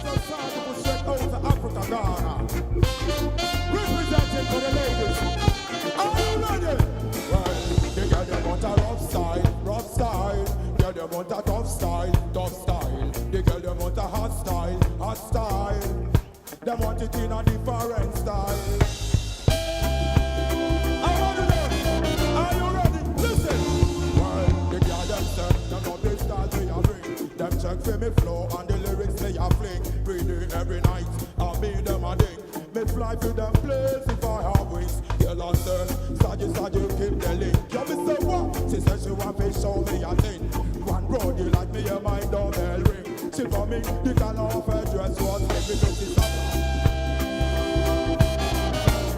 Straight out of Africa, Ghana. Representing for the ladies. Are you ready? Well, they get them want a rough style, rough style. Get them want a tough style, tough style. They get them want a hot style, hot style. They want it in a different style. Are you ready? Listen. Well, the girl them say, them know the style they a bring. Them check for me flow and the lyrics they a fling. Reading every night, I mean them a ding. Me fly to them place if I have wings. Girl and say, Saji, keep the link. Yeah, me say what? She said she want to show me a thing. One road you like me, your mind doorbell ring. She for me, the color of her dress was make me do this.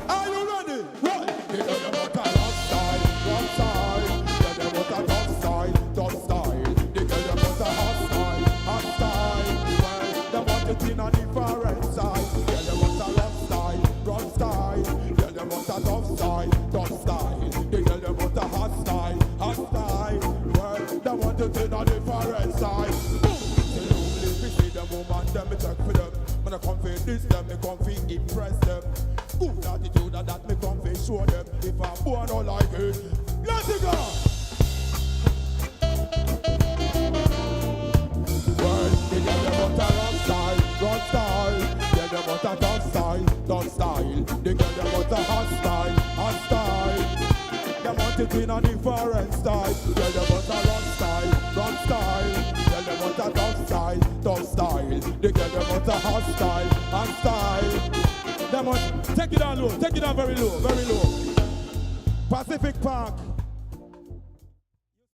Are you ready? What? They know them want a rough style, rough style. They know them want a tough style, tough style. They know them want a hot style, hot style. Well, they want it in a different style. They know them want a rough style, rough style. They know them want a tough style, tough style. They know them want a hot style, hot style. Well, they want it in a different style. If you see them woman, them me check for them. When I come for this, them me come for impress them. Good attitude and that me come for show them. If a boy don't like it, let it go. Well, they get them want a rough style, rough style. Get them want a tough style, tough style. They get them want a hot style, hot style. They want it in a different style. Get them want a rough style, rough style. Get them want a tough style, tough style. They get them want a hot style, hot style. Them want, take it down low, take it down very low, very low. Pacific Park.